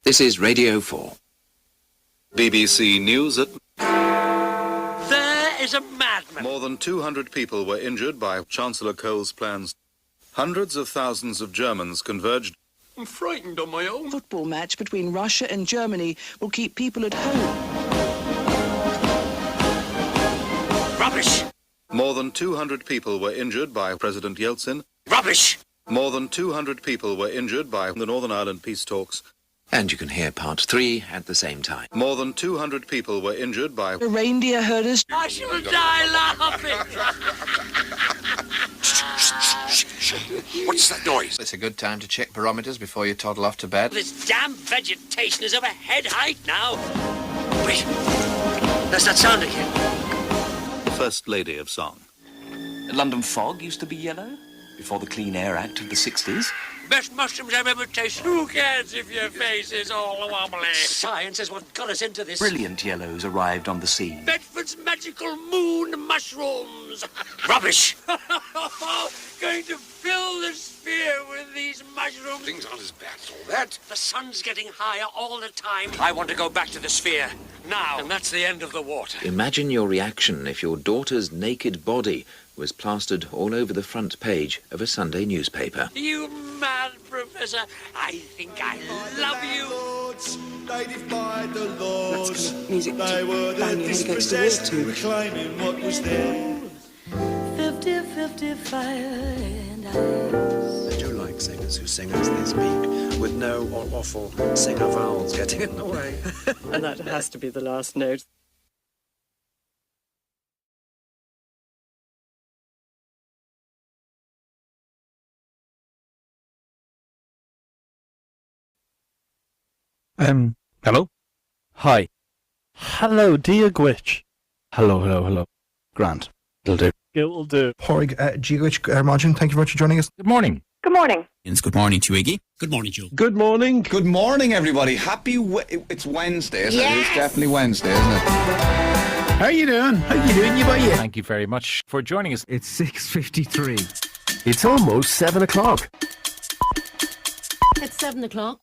This is Radio 4. BBC News at... There is a madman. More than 200 people were injured by Chancellor Kohl's plans. Hundreds of thousands of Germans converged. I'm frightened on my own. Football match between Russia and Germany will keep people at home. Rubbish. More than 200 people were injured by President Yeltsin. Rubbish. More than 200 people were injured by the Northern Ireland peace talks. And you can hear part 3 at the same time. More than 200 people were injured by... The reindeer herders. I shall die laughing. What's that noise? It's a good time to check barometers before you toddle off to bed. This damn vegetation is over head height now. Wait. There's that sound again. The First Lady of Song. London fog used to be yellow before the Clean Air Act of the 60s. Best mushrooms I've ever tasted. Who cares if your face is all wobbly? Science is what got us into this. Brilliant yellows arrived on the scene. Bedford's magical moon mushrooms. Rubbish. Going to fill the sphere with these mushrooms. Things aren't as bad as all that. The sun's getting higher all the time. I want to go back to the sphere now. And that's the end of the water. Imagine your reaction if your daughter's naked body was plastered all over the front page of a Sunday newspaper. You mad professor. I think I love you. They defied the laws. That's kind of music They to were the bang your head against the wall dispossessed, to. reclaiming what was there. 50-50 fire and ice. I do like singers who sing as they speak, with no or awful singer vowels getting in the way. And that has to be the last note. Hello? Hi. Hello, dear Gwitch. Hello. Grant. It'll do. It will do. Porrig, Gwitch, Margin, thank you very much for joining us. Good morning. Good morning. Good morning to Iggy. Good morning, Joe. Good morning. Good morning, everybody. It's Wednesday, isn't it? It's definitely Wednesday, isn't it? How you doing? You boy? Thank you very much for joining us. It's 6:53. It's almost 7 o'clock. It's 7 o'clock.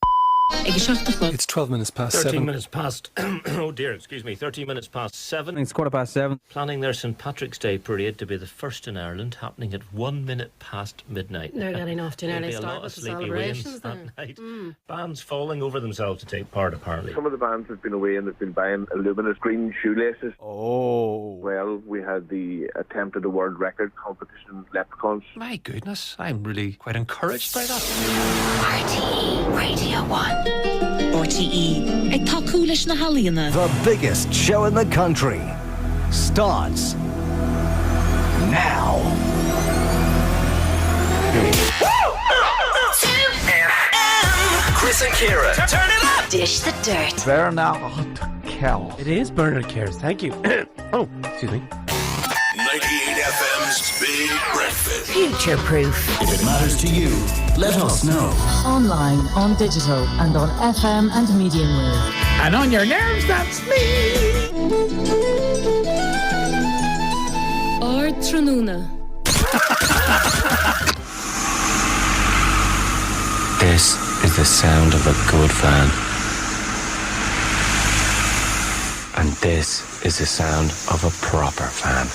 It's 12 minutes past 7. 13 minutes past. Oh dear, excuse me. 13 minutes past 7. It's 7:15. Planning their St. Patrick's Day parade to be the first in Ireland, happening at 1 minute past midnight. They're getting off to an There'll early be a start lot with of the sleepy wains celebrations that then. night. Bands falling over themselves to take part, apparently. Some of the bands have been away and they've been buying luminous green shoelaces. Oh. Well, we had the attempt at a world record competition, Leprechauns. My goodness, I'm really quite encouraged by that. RTE Radio 1. RTE. Ag tá coolish na halíonna. The biggest show in the country starts now. Chris and Kira. Turn it up! Dish the dirt. Bernard Kell. It is Bernard Cares. Thank you. Oh, excuse me. 98 FM's Big Breakfast. Future-proof. If it matters to you, let us know. Online, on digital, and on FM and medium wave. And on your nerves, that's me. Or Tranuna. This is the sound of a good fan. And this is the sound of a proper fan.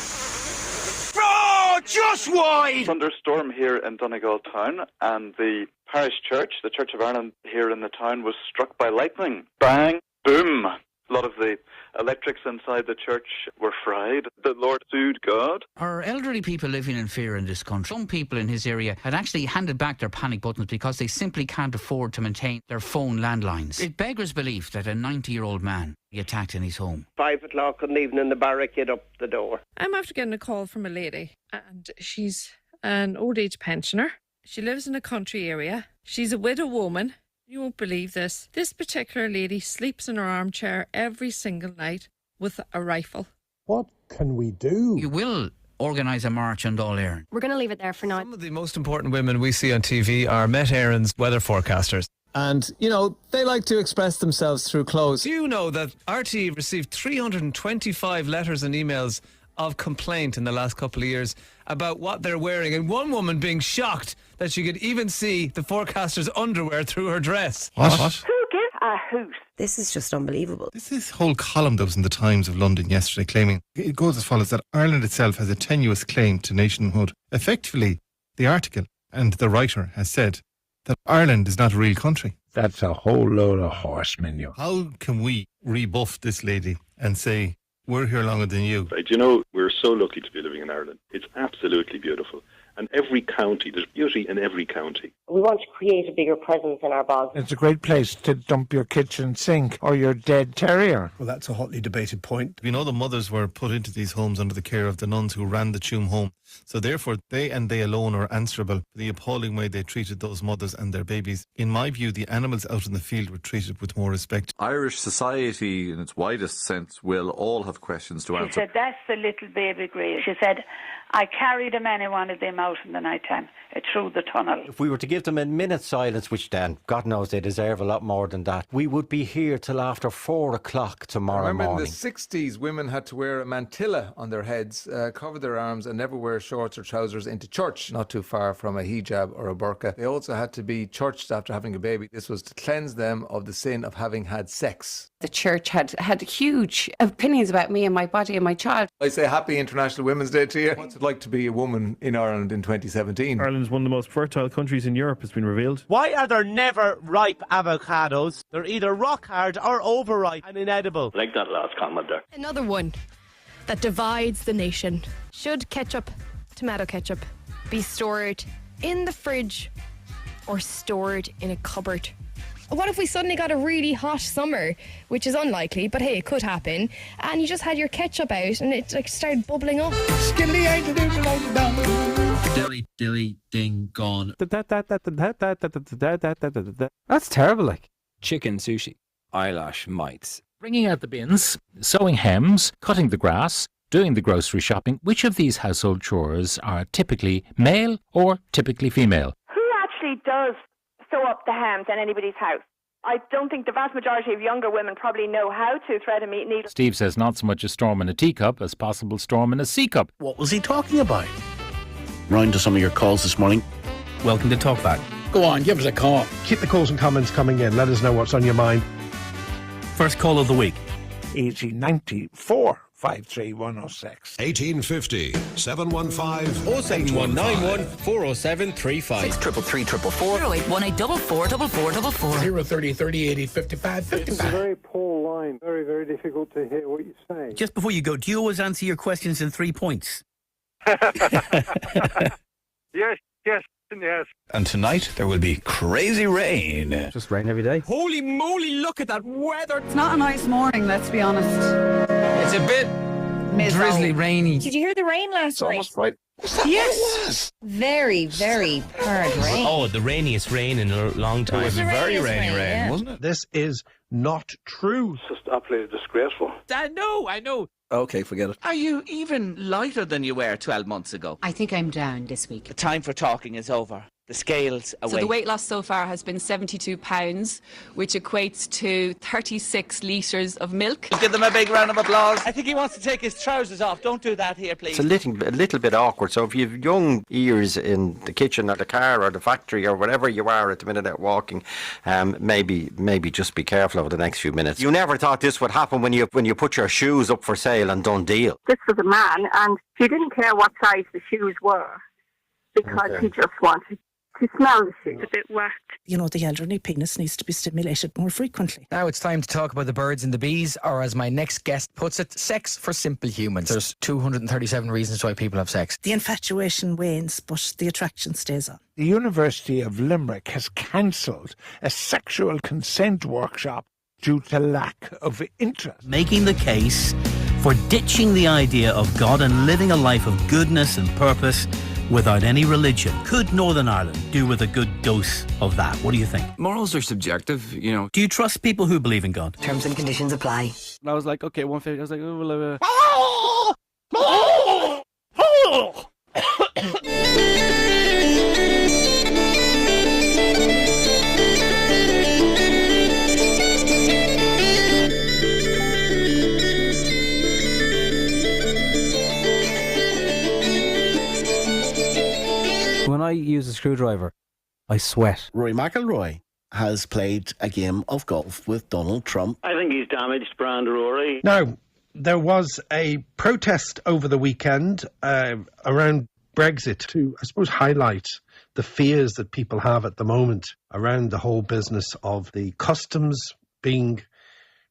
Just wide! Thunderstorm here in Donegal town, and the parish church, the Church of Ireland here in the town, was struck by lightning. Bang, boom. A lot of the electrics inside the church were fried. The Lord sued God. Are elderly people living in fear in this country? Some people in his area had actually handed back their panic buttons because they simply can't afford to maintain their phone landlines. It beggars belief that a 90-year-old man be attacked in his home. 5 o'clock in the evening, the barricade up the door. I'm after getting a call from a lady, and she's an old age pensioner. She lives in a country area. She's a widow woman. You won't believe this. This particular lady sleeps in her armchair every single night with a rifle. What can we do? You will organise a march on Dáil Éireann. We're going to leave it there for now. Some of the most important women we see on TV are Met Éireann's weather forecasters. And, you know, they like to express themselves through clothes. Do you know that RTE received 325 letters and emails of complaint in the last couple of years about what they're wearing, and one woman being shocked that she could even see the forecaster's underwear through her dress. What? Who give a hoot? This is just unbelievable. This whole column that was in the Times of London yesterday claiming, it goes as follows, that Ireland itself has a tenuous claim to nationhood. Effectively, the article and the writer has said that Ireland is not a real country. That's a whole load of horse manure. How can we rebuff this lady and say, we're here longer than you? Do you know, we're so lucky to be living in Ireland. It's absolutely beautiful. And every county, there's beauty in every county. We want to create a bigger presence in our bogs. It's a great place to dump your kitchen sink or your dead terrier. Well, that's a hotly debated point. We know the mothers were put into these homes under the care of the nuns who ran the Tuam home. So therefore, they and they alone are answerable for the appalling way they treated those mothers and their babies. In my view, the animals out in the field were treated with more respect. Irish society, in its widest sense, will all have questions to answer. She said, that's the little baby grave. She said, I carried him and I wanted them out in the night time, through the tunnel. If we were to give them a minute's silence, which then, God knows they deserve a lot more than that, we would be here till after 4 o'clock tomorrow morning. Remember in the 60s, women had to wear a mantilla on their heads, cover their arms and never wear shorts or trousers into church, not too far from a hijab or a burqa. They also had to be churched after having a baby. This was to cleanse them of the sin of having had sex. The church had huge opinions about me and my body and my child. I say happy International Women's Day to you. What's it like to be a woman in Ireland in 2017? Ireland's one of the most fertile countries in Europe, has been revealed. Why are there never ripe avocados? They're either rock hard or overripe and inedible. I like that last comment there. Another one that divides the nation. Should ketchup, tomato ketchup, be stored in the fridge or stored in a cupboard? What if we suddenly got a really hot summer, which is unlikely, but hey, it could happen, and you just had your ketchup out and it started bubbling up? Dilly, dilly, ding, gone. That's terrible, like. Chicken sushi. Eyelash mites. Bringing out the bins, sewing hems, cutting the grass, doing the grocery shopping. Which of these household chores are typically male or typically female? Who actually does sew up the hems in anybody's house? I don't think the vast majority of younger women probably know how to thread a meat needle. Steve says not so much a storm in a teacup as possible storm in a C cup. What was he talking about? Round to some of your calls this morning. Welcome to Talkback. Go on, give us a call. Keep the calls and comments coming in. Let us know what's on your mind. First call of the week. 1894 53106. 1850 715 07191 407 35 633 081 844 030 30 80 55 55. It's a very poor line. Very, very difficult to hear what you say. Just before you go, do you always answer your questions in 3 points? Yes, yes, and yes. And tonight there will be crazy rain. Just rain every day. Holy moly, look at that weather. It's not a nice morning, let's be honest. It's a bit drizzly, rainy. Did you hear the rain last night? Almost right. Yes. Very, very hard rain. Oh, the rainiest rain in a long time. It was a very rainy rain, yeah. wasn't it? This is not true. It's just absolutely disgraceful. I know. Okay, forget it. Are you even lighter than you were 12 months ago? I think I'm down this week. The time for talking is over. The scale's away. So the weight loss so far has been 72 pounds, which equates to 36 litres of milk. Give them a big round of applause. I think he wants to take his trousers off. Don't do that here, please. It's a little bit awkward. So if you've young ears in the kitchen or the car or the factory or wherever you are at the minute out walking, maybe just be careful over the next few minutes. You never thought this would happen when you put your shoes up for sale and done deal. This was a man, and he didn't care what size the shoes were, because he just wanted to smell the shoes. A bit wet. You know, the elderly penis needs to be stimulated more frequently. Now it's time to talk about the birds and the bees, or as my next guest puts it, sex for simple humans. There's 237 reasons why people have sex. The infatuation wanes, but the attraction stays on. The University of Limerick has cancelled a sexual consent workshop due to lack of interest. Making the case for ditching the idea of God and living a life of goodness and purpose without any religion. Could Northern Ireland do with a good dose of that? What do you think? Morals are subjective, you know. Do you trust people who believe in God? Terms and conditions apply. And I was like, okay, 150. I was like, when I use a screwdriver, I sweat. Rory McIlroy. has played a game of golf with Donald Trump. I think he's damaged Brand Rory. Now, there was a protest over the weekend around Brexit to, I suppose, highlight the fears that people have at the moment around the whole business of the customs being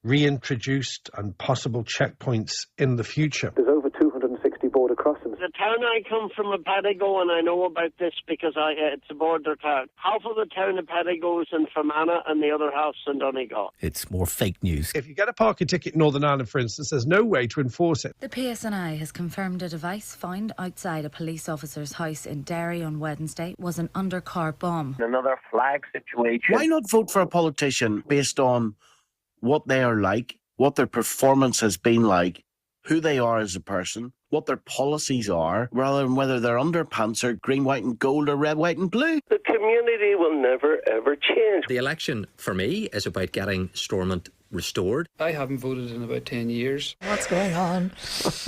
reintroduced and possible checkpoints in the future. There's over 260 border crossings. The town I come from, a Pedigo, and I know about this because it's a border town. Half of the town of Pedigo is in Fermanagh and the other half's in Donegal. It's more fake news. If you get a parking ticket in Northern Ireland, for instance, there's no way to enforce it. The PSNI has confirmed a device found outside a police officer's house in Derry on Wednesday was an undercar bomb. Another flag situation. Why not vote for a politician based on what they are like, what their performance has been like, who they are as a person, what their policies are, rather than whether their underpants are green, white and gold or red, white and blue? The community will never, ever change. The election, for me, is about getting Stormont restored. I haven't voted in about 10 years. What's going on?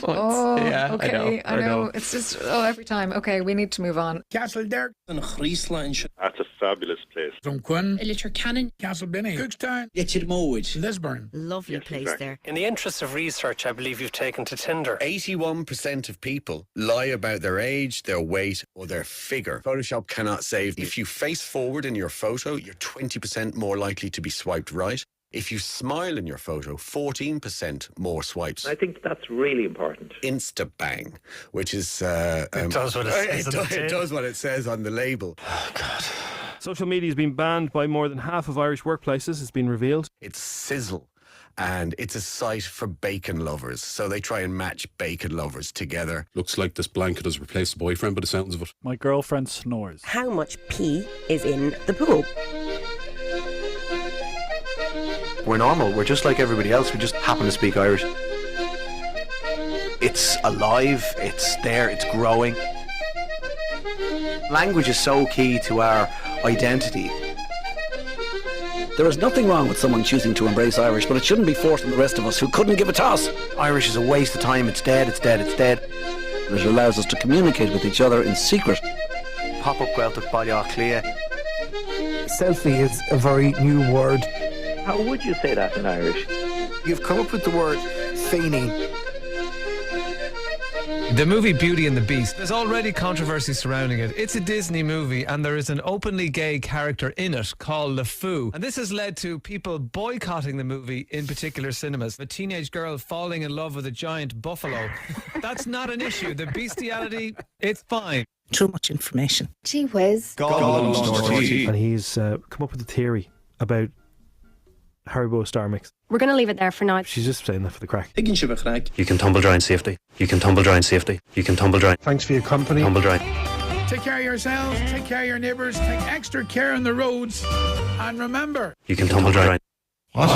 Yeah, okay, I know. It's just, every time. Okay, we need to move on. Castle Derg and Friesland. That's a fabulous place. Drumquin, Illicher Castle Benny, Cookstown, Yetchid Lisburn. Lovely place there. In the interest of research, I believe you've taken to Tinder. 81% of people lie about their age, their weight, or their figure. Photoshop cannot save. If you face forward in your photo, you're 20% more likely to be swiped right. If you smile in your photo, 14% more swipes. I think that's really important. Insta-bang, which is... it does what it says on the tin. It does what it says on the label. Oh, God. Social media has been banned by more than half of Irish workplaces, it's been revealed. It's Sizzle, and it's a site for bacon lovers. So they try and match bacon lovers together. Looks like this blanket has replaced the boyfriend by the sounds of it. My girlfriend snores. How much pee is in the pool? We're normal. We're just like everybody else. We just happen to speak Irish. It's alive. It's there. It's growing. Language is so key to our identity. There is nothing wrong with someone choosing to embrace Irish, but it shouldn't be forced on the rest of us who couldn't give a toss. Irish is a waste of time. It's dead. It's dead. It's dead. It allows us to communicate with each other in secret. Pop up Gaeltacht baile clia. Selfie is a very new word. How would you say that in Irish? You've come up with the word feigning. The movie Beauty and the Beast, there's already controversy surrounding it. It's a Disney movie and there is an openly gay character in it called LeFou. And this has led to people boycotting the movie in particular cinemas. A teenage girl falling in love with a giant buffalo. That's not an issue. The bestiality, it's fine. Too much information. Gee whiz. And he's come up with a theory about Haribo Star Mix. We're going to leave it there for now. She's just saying that for the crack. You can tumble dry in safety. You can tumble dry in safety. You can tumble dry. Thanks for your company. Tumble dry. Take care of yourselves, take care of your neighbours, take extra care on the roads, and remember... You can tumble dry. What?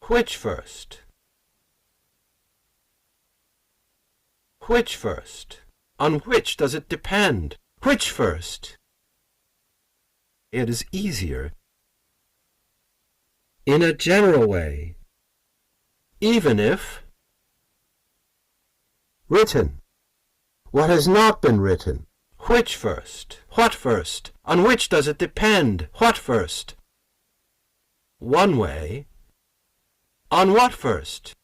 Which first? Which first? On which does it depend? Which first? It is easier in a general way, even if written. What has not been written? Which first? What first? On which does it depend? What first? One way. On what first?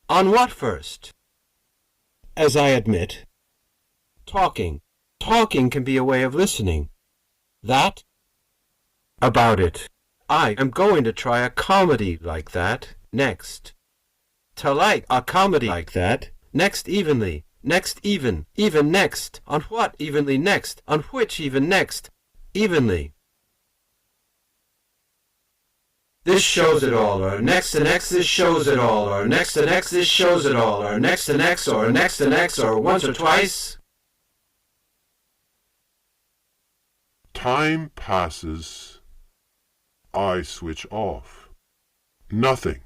On what first? As I admit, talking. Talking can be a way of listening. That? About it. I am going to try a comedy like that next. To like a comedy like that. Next evenly. Next even. Even next. On what evenly next? On which even next? Evenly. This shows it all, or next to next this shows it all, or next to next this shows it all, or next to next, or next to next, or once or twice. Time passes. I switch off. Nothing.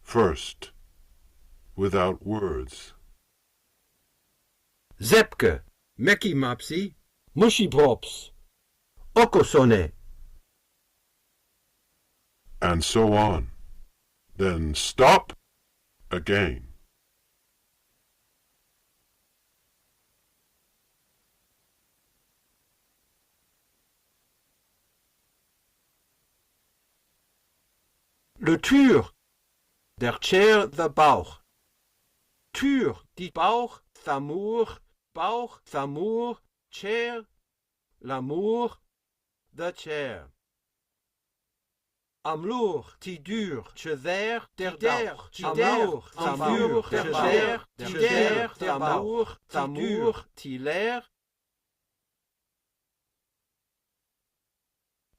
First, without words. Zepke, Meki Mopsy, Mushy Pops, Okosone. And so on. Then stop again. Le Tür, der Chair, the Bauch. Tür, die Bauch, Thamur, Bauch, Thamur, Chair, l'amour, the chair. Amour, ti dur, chever, der Bauch, amour, Thamur, der Chair, der Thamur, Thamur, Tiler.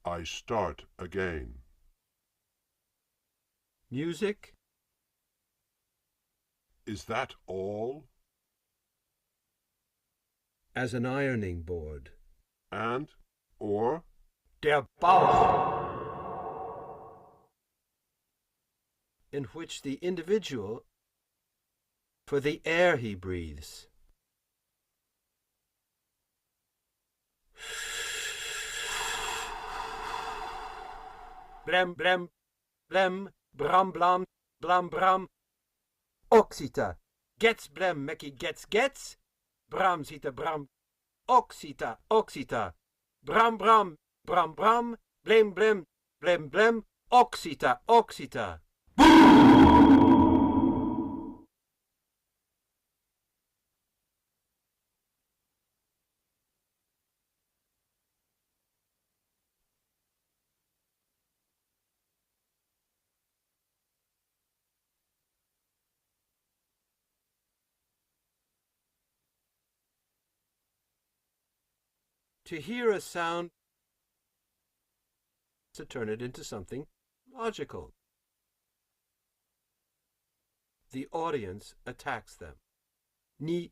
I start again. Music. Is that all? As an ironing board. And, or? Der Bauch. In which the individual, for the air he breathes. Blem, blem, blem, bram, blam, blam, bram. Oxita, gets, blem, meki, gets, bram, zita, bram, oxita, oxita, bram, bram, bram, bram, blem, blem, blem, blem, oxita, oxita. To hear a sound, to turn it into something logical. The audience attacks them. Ni,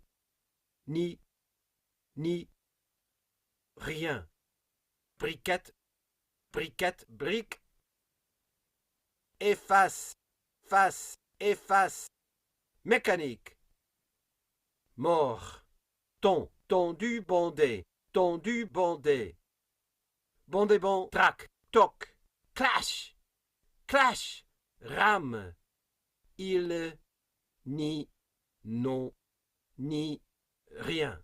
ni, ni, rien. Briquette, briquette, brique. Efface, face, efface. Mécanique. Mort. Ton, tondu, bondé. Tondu, bondé. Bondé, bon, trac, toc, clash, clash, rame. Il, ni, non, ni, rien.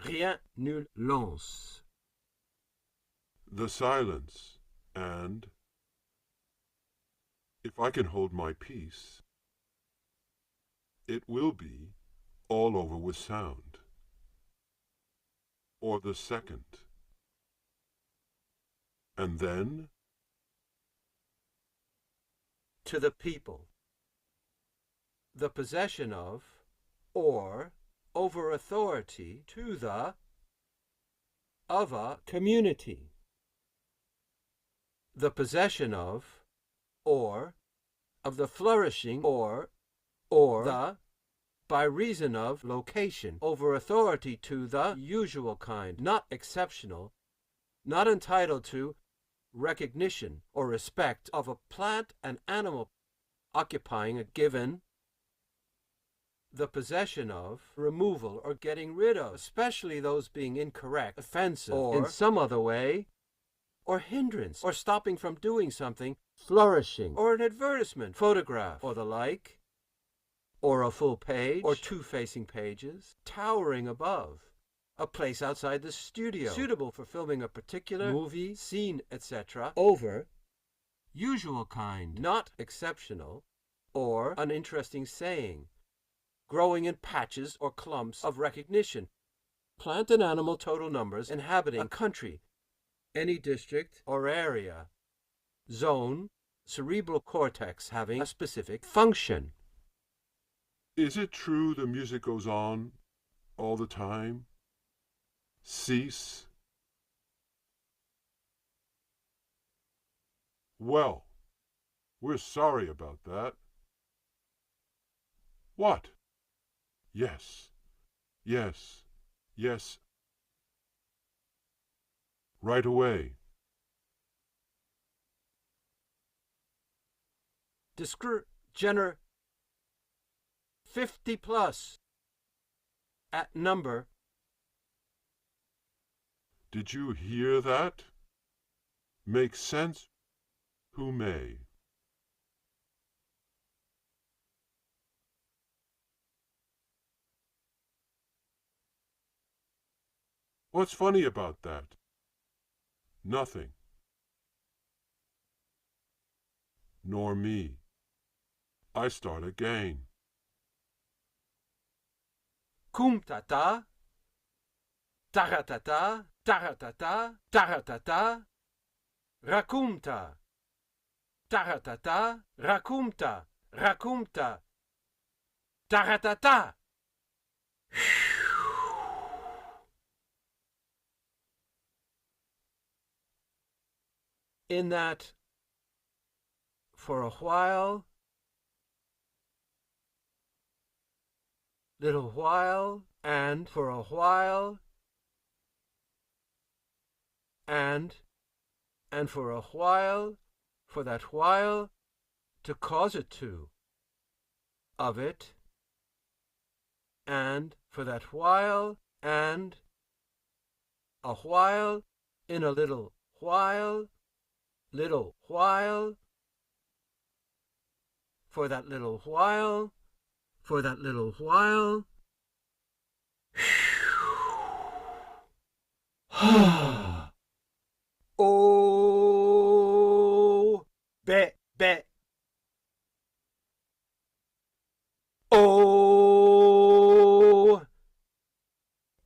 Rien, nul, lance. The silence, and if I can hold my peace, it will be all over with sound. Or the second. And then? To the people. The possession of, or over authority to the, of a community. The possession of, or of the flourishing, or the, by reason of location, over authority to the usual kind, not exceptional, not entitled to recognition or respect of a plant and animal occupying a given, the possession of, removal or getting rid of, especially those being incorrect, offensive, or in some other way, or hindrance, or stopping from doing something, flourishing, or an advertisement, photograph, or the like, or a full page, or two facing pages, towering above, a place outside the studio, suitable for filming a particular movie, scene, etc., over, usual kind, not exceptional, or uninteresting saying, growing in patches or clumps of recognition, plant and animal total numbers inhabiting a country, any district or area, zone, cerebral cortex having a specific function. Is it true the music goes on all the time? Cease? Well, we're sorry about that. What? Yes, yes, yes. Right away. Gener 50 plus at number. Did you hear that? Make sense who may. What's funny about that? Nothing. Nor me. I start again. Kum tata, taratata, taratata, taratata, rakumta, taratata, rakumta, rakumta, taratata. In that, for a while, little while, and for a while, and for a while, for that while, to cause it to, of it, and for that while, and a while, in a little while, for that little while, for that little while. Oh, bet. Oh,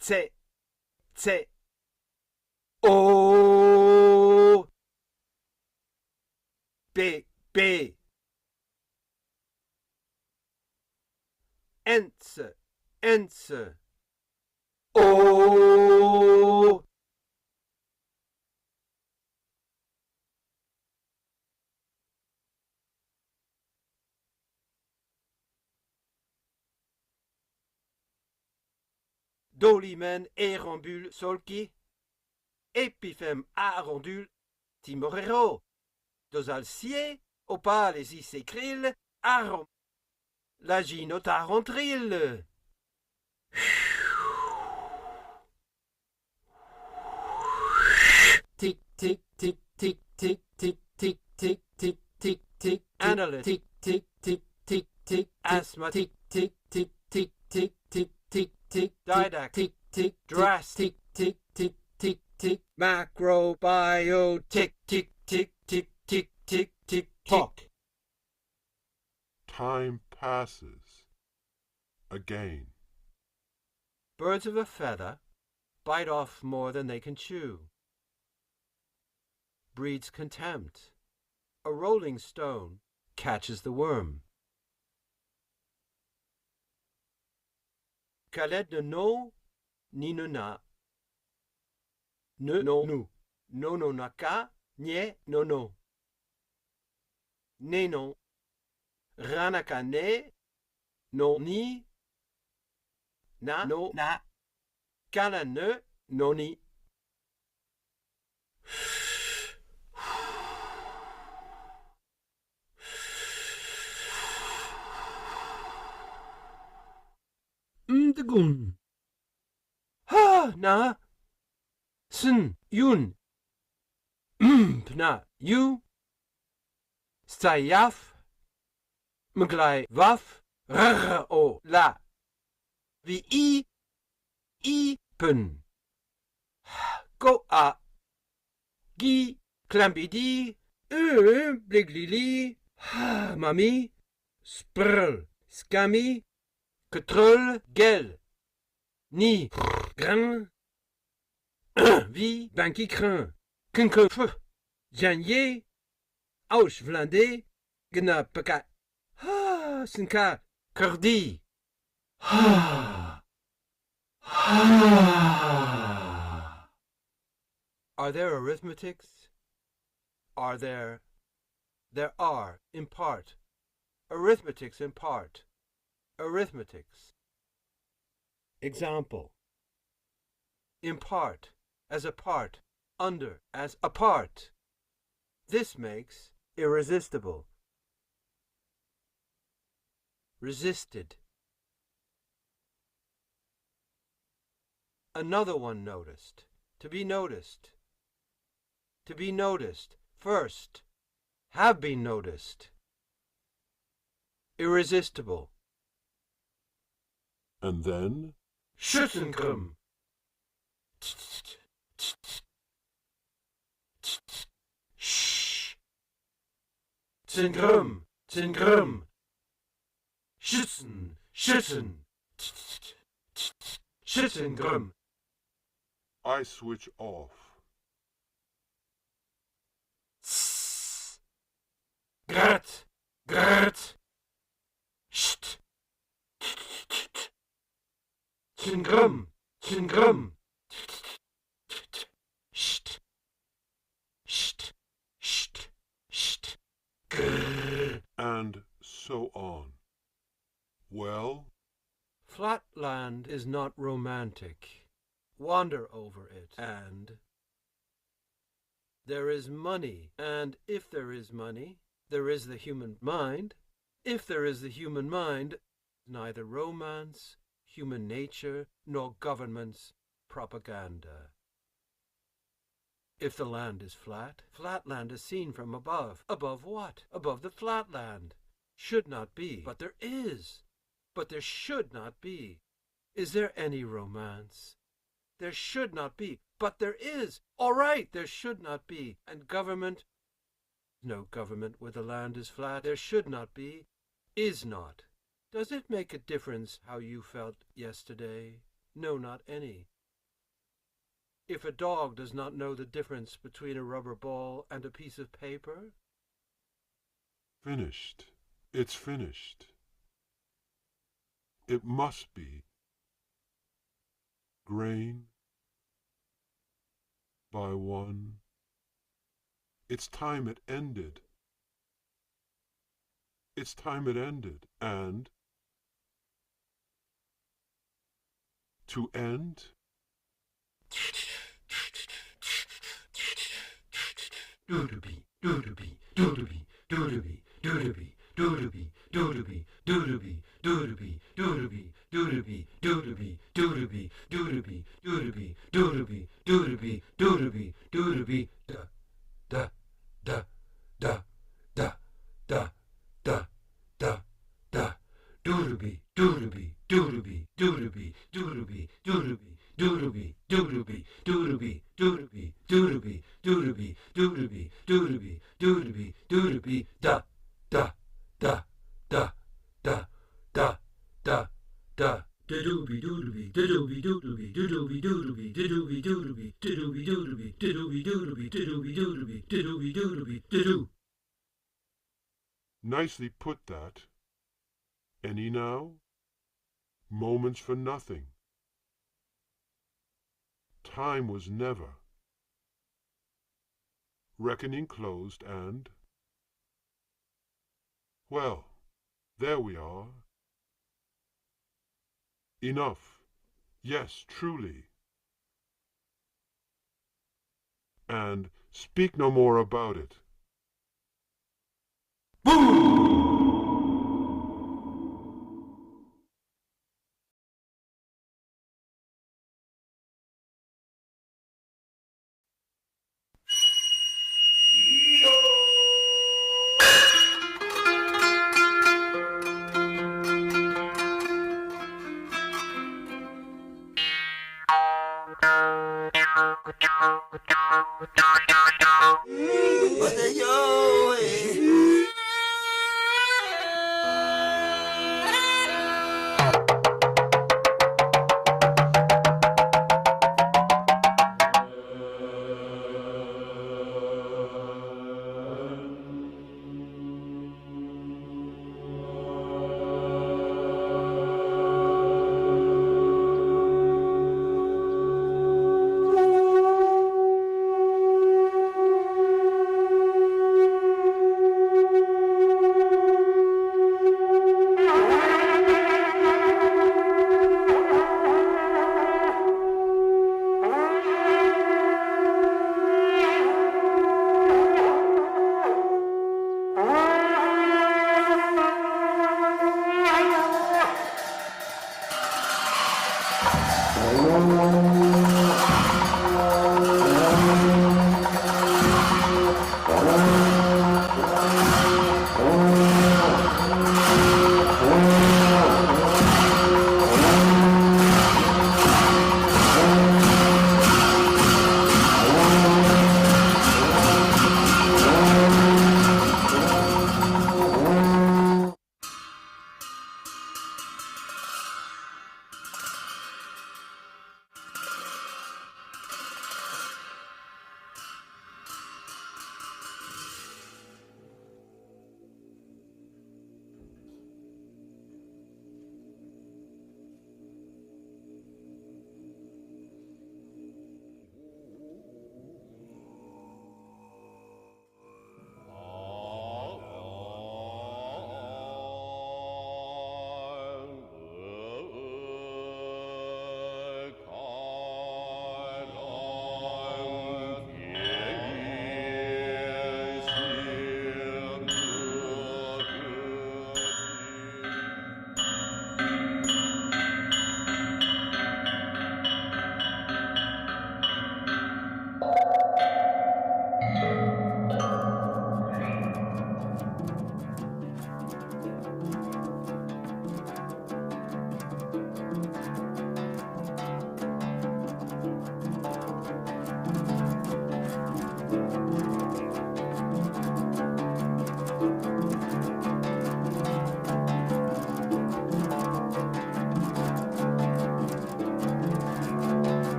tse. Oh, be. Ense. Oh. Dolimen erambul solki, epiphem arondul, timorero, dosalcie, opalesi secril, arom, laginotarentril. Tick, tick, tick, tick, tick, tick, tick, tick, tick, tick, tick, analytic, tick, tick, tick, tick, asthma, tick, tick, tick, tick, tick, tick, tick, tick, didactic, tick, drastic, tick, tick, tick, tick, macrobio, tick, tick, tick, tick, tick, tick, tick, tick. Time passes. Again. Birds of a feather bite off more than they can chew. breeds contempt. A rolling stone catches the worm. Kalet de no, ni no na. Ne no nu. No no naka, nye no no. Ne non. Ranaka ne, no ni. Na no na. Kala ne, no ni. Mdegun. Ha na. Sun yun. Pna you. Stayaf. Mglai waf. Rr o la. Vi I pen. Go a. Gi clambidi. Bliglili. Mami. Sprl. Scammy. Ketrol. Gel. Ni. Gran. Vi. Banki crin. Kunke. Janye. Aus Vlandé. Gna peka. Sinka. Kurdi. Are there arithmetics? Are there? There are, in part. Arithmetics in part. Arithmetics. Example. In part, as a part, under, as a part. This makes irresistible. Resisted. Another one noticed. To be noticed. To be noticed. First. Have been noticed. Irresistible. And then? Schützenkrumm. Shh. Zingrum. Zingrum. Schützen. Schützen. Schützengrum. I switch off. Grat. Grat. Sht. Zingrum. Zingrum. Sht. Sht. Sht. Sht. Grrr. And so on. Well? Flatland is not romantic. Wander over it, and there is money, and if there is money, there is the human mind. If there is the human mind, neither romance, human nature, nor government's propaganda. If the land is flat, flatland is seen from above. Above what? Above the flatland. Should not be, but there is. But there should not be. Is there any romance? There should not be, but there is. All right, there should not be. And government? No government where the land is flat. There should not be. Is not. Does it make a difference how you felt yesterday? No, not any. If a dog does not know the difference between a rubber ball and a piece of paper? Finished. It's finished. It must be. Grain by one. It's time it ended. It's time it ended. And to end? Doodleby, doodleby, doodleby, doodleby, doodleby, doodleby, doodleby, doodleby, doodleby, doodleby, doodleby, doodleby, doodleby, doodleby, doodleby, doodleby, doodleby, doodleby, doodleby, da da da da da da da da doodleby, doodleby, doodleby, doodleby, doodleby, doodleby, doodleby, doodleby, doodleby, doodleby, doodleby, doodleby, doodleby, doodleby, doodleby, doodleby, da da da da da da da da da doodleby Nicely put that. Any now? Moments for nothing. Time was never. Reckoning closed and... Well, there we are. Enough. Yes, truly. And speak no more about it.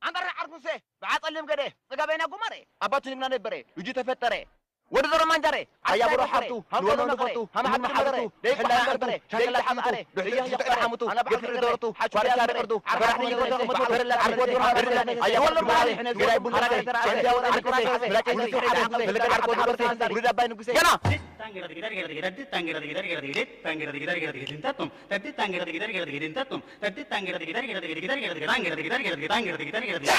አንበራ አርኩሴ በአጸልም ገደ ጽጋበና ጉማሬ አባቱን ምና ነበረ ልጅ ተፈጠረ ወደ ዘሮ ማንጃሬ አያብሮ ሐብቱ ወሎ ነፈቱ ሐማሐት ሐብቱ ለይላ ነበረ ሸከላ ሐማሬ ለያ ይፈቀድ ሐሙቱ ገፍር ደርቱ ሐዋርያ ደርቱ አራህኒ ወደ በረላ አርጎ በረላ አያወሎ ማሪ ገራይ ቡና ቸንዳ ወራ አርኩሴ ብላጭ ንሱ ሐዳም ለለቀ አርጎ ደርቱ ወደ አባይ ንጉሴ ገና ታንገረ ዲገር ዲገር ታንገረ ዲገር ዲገር ታንገረ ዲገር ዲገር ታቱም ታዲ ታንገረ ዲገር ዲገር ታቱም ታዲ ታንገረ ዲገር ዲገር ታንገረ ዲገር ዲገር ታንገረ ዲገር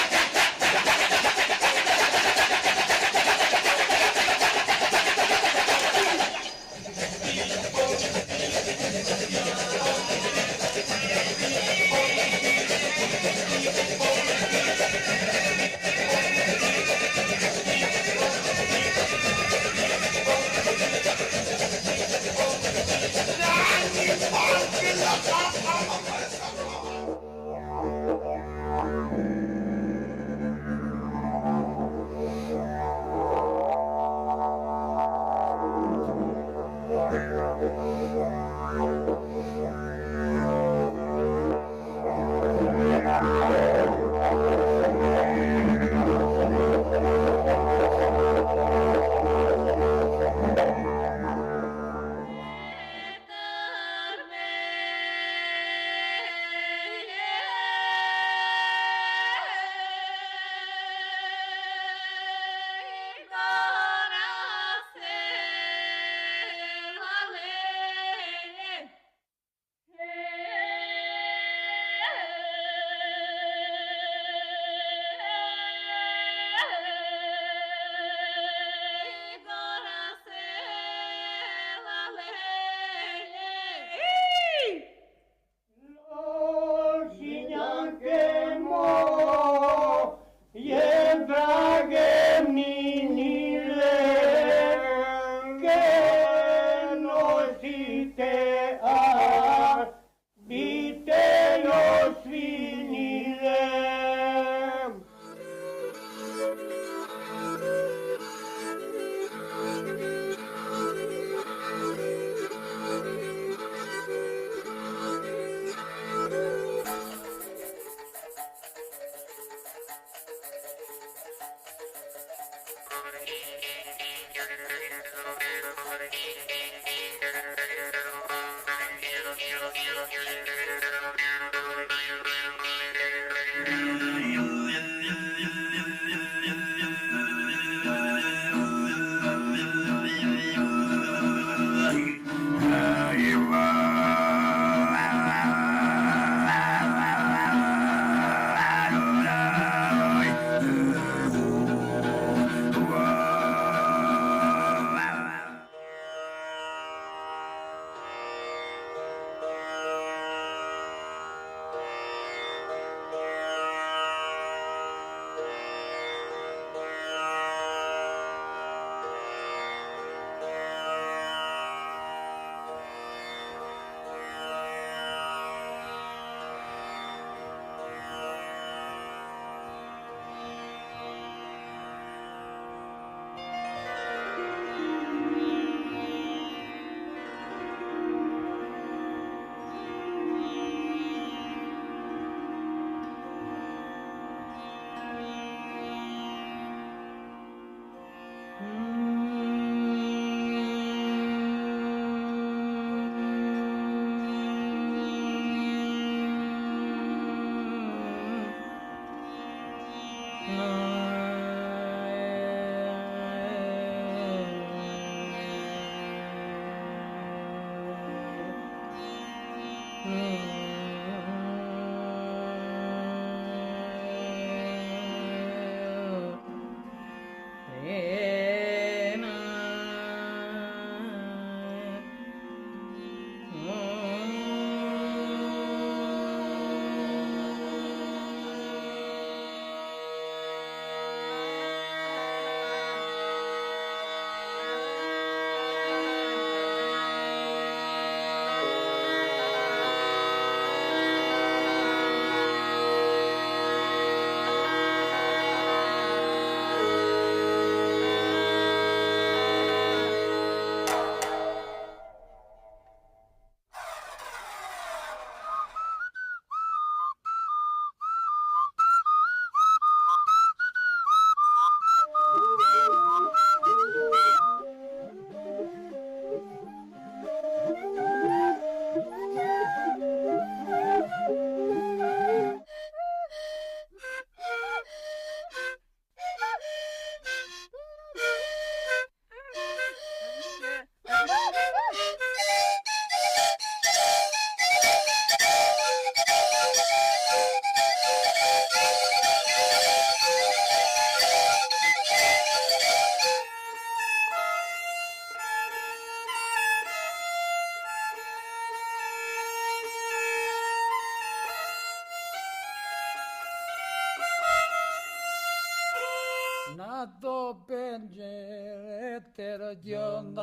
나도 벤제 때려졌나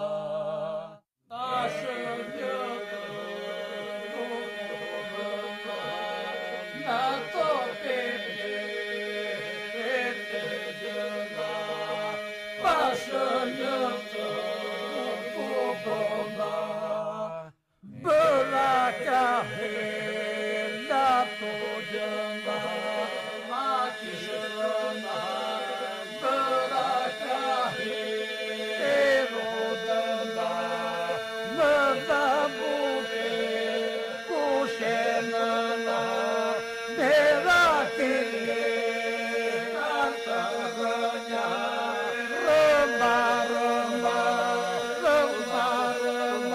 나서려도 나도 벤제 때려졌나 나서려도 보거나 버라카해 나도 정가 마키셔나 버라카해 에로던가 너다보게 고생하나 내라게 간다거냐 럼바럼바 럼바럼바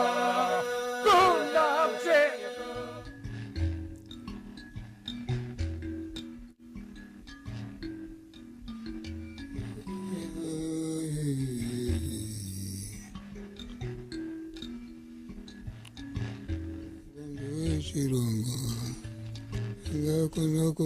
꿈납세 Naku naku